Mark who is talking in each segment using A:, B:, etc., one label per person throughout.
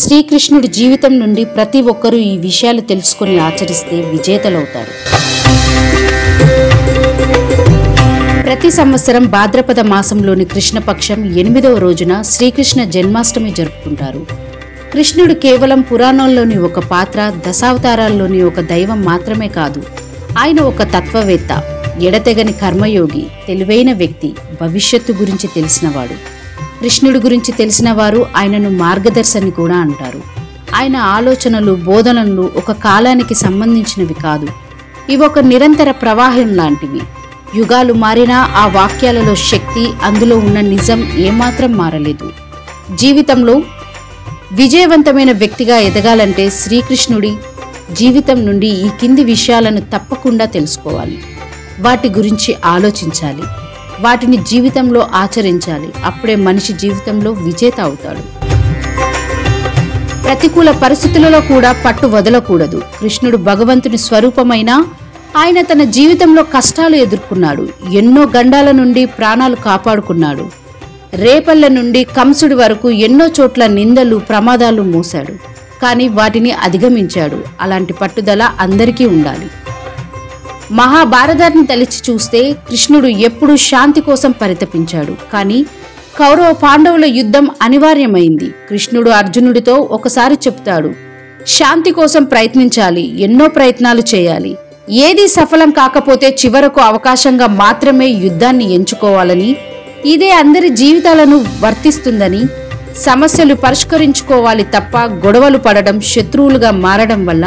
A: శ్రీకృష్ణుడి జీవితం నుండి ప్రతి ఒక్కరూ ఈ విషయాలు తెలుసుకొని ఆచరిస్తే విజేతలవుతారు. ప్రతి సంవత్సరం భాద్రపద మాసంలోని కృష్ణపక్షం 8వ రోజున శ్రీకృష్ణ జన్మాష్టమి జరుపుకుంటారు. కృష్ణుడు కేవలం పురాణాల్లోని ఒక పాత్ర, దశావతారాల్లోని ఒక దైవం మాత్రమే కాదు. ఆయన ఒక తత్వవేత్త, ఎడతెగని కర్మయోగి, తెలివైన వ్యక్తి, భవిష్యత్తు గురించి తెలిసినవాడు. కృష్ణుడి గురించి తెలిసిన వారు ఆయనను మార్గదర్శని కూడా అంటారు. ఆయన ఆలోచనలు, బోధనలు ఒక కాలానికి సంబంధించినవి కాదు. ఇవి ఒక నిరంతర ప్రవాహం లాంటివి. యుగాలు మారినా ఆ వాక్యాలలో శక్తి, అందులో ఉన్న నిజం ఏమాత్రం మారలేదు. జీవితంలో విజయవంతమైన వ్యక్తిగా ఎదగాలంటే శ్రీకృష్ణుడి జీవితం నుండి ఈ కింది విషయాలను తప్పకుండా తెలుసుకోవాలి. వాటి గురించి ఆలోచించాలి, వాటిని జీవితంలో ఆచరించాలి. అప్పుడే మనిషి జీవితంలో విజేత అవుతాడు. ప్రతికూల పరిస్థితులలో కూడా పట్టు వదలకూడదు. కృష్ణుడు భగవంతుని స్వరూపమైన ఆయన తన జీవితంలో కష్టాలు ఎదుర్కొన్నాడు. ఎన్నో గండాల నుండి ప్రాణాలు కాపాడుకున్నాడు. రేపల్ల నుండి కంసుడి వరకు ఎన్నో చోట్ల నిందలు, ప్రమాదాలు మోశాడు. కానీ వాటిని అధిగమించాడు. అలాంటి పట్టుదల అందరికీ ఉండాలి. మహాభారతాన్ని తలిచి చూస్తే కృష్ణుడు ఎప్పుడూ శాంతి కోసం పరితపించాడు. కానీ కౌరవ పాండవుల యుద్ధం అనివార్యమైంది. కృష్ణుడు అర్జునుడితో ఒకసారి చెప్తాడు, శాంతి కోసం ప్రయత్నించాలి, ఎన్నో ప్రయత్నాలు చేయాలి. ఏది సఫలం కాకపోతే చివరకు అవకాశంగా మాత్రమే యుద్ధాన్ని ఎంచుకోవాలని, ఇదే అందరి జీవితాలను వర్తిస్తుందని, సమస్యలు పరిష్కరించుకోవాలి తప్ప గొడవలు పడడం, శత్రువులుగా మారడం వల్ల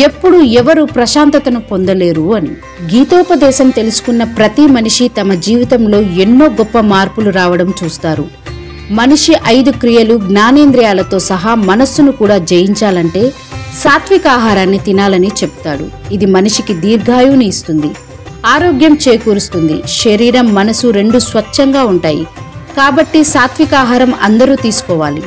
A: ఎప్పుడు ఎవరు ప్రశాంతతను పొందలేరు అని. గీతోపదేశం తెలుసుకున్న ప్రతి మనిషి తమ జీవితంలో ఎన్నో గొప్ప మార్పులు రావడం చూస్తారు. మనిషి 5 క్రియలు, జ్ఞానేంద్రియాలతో సహా మనస్సును కూడా జయించాలంటే సాత్విక ఆహారాన్ని తినాలని చెప్తాడు. ఇది మనిషికి దీర్ఘాయువుని ఇస్తుంది, ఆరోగ్యం చేకూరుస్తుంది. శరీరం, మనసు రెండు స్వచ్ఛంగా ఉంటాయి. కాబట్టి సాత్విక ఆహారం అందరూ తీసుకోవాలి.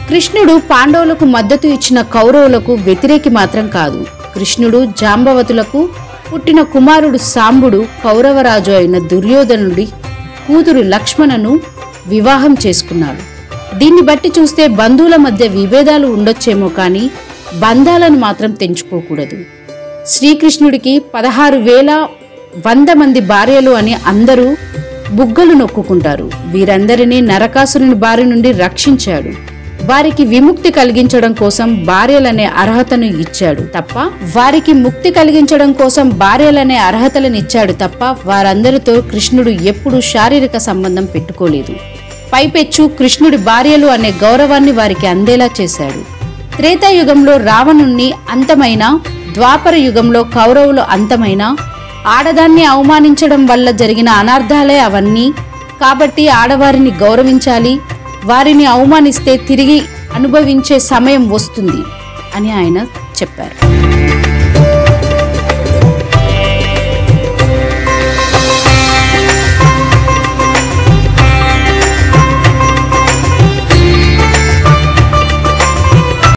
A: కృష్ణుడు పాండవులకు మద్దతు ఇచ్చిన కౌరవులకు వ్యతిరేకి మాత్రం కాదు. కృష్ణుడు జాంబవతులకు పుట్టిన కుమారుడు సాంబుడు కౌరవరాజు అయిన దుర్యోధనుడి కూతురు లక్ష్మణను వివాహం చేసుకున్నాడు. దీన్ని బట్టి చూస్తే బంధువుల మధ్య విభేదాలు ఉండొచ్చేమో కానీ బంధాలను మాత్రం తెంచుకోకూడదు. శ్రీకృష్ణుడికి 16,100 మంది భార్యలు అని అందరూ బుగ్గలు నొక్కుకుంటారు. వీరందరినీ నరకాసురుని బారి నుండి రక్షించాడు. వారికి విముక్తి కలిగించడం కోసం భార్యలనే అర్హతను ఇచ్చాడు తప్ప వారికి ముక్తి కలిగించడం కోసం భార్యలనే అర్హతలను ఇచ్చాడు తప్ప వారందరితో కృష్ణుడు ఎప్పుడూ శారీరక సంబంధం పెట్టుకోలేదు. పైపెచ్చు కృష్ణుడి భార్యలు అనే గౌరవాన్ని వారికి అందేలా చేశాడు. త్రేతాయుగంలో రావణుణ్ణి అంతమైన, ద్వాపర యుగంలో కౌరవులు అంతమైన, ఆడదాన్ని అవమానించడం వల్ల జరిగిన అనార్థాలే అవన్నీ. కాబట్టి ఆడవారిని గౌరవించాలి, వారిని అవమానిస్తే తిరిగి అనుభవించే సమయం వస్తుంది అని ఆయన చెప్పారు.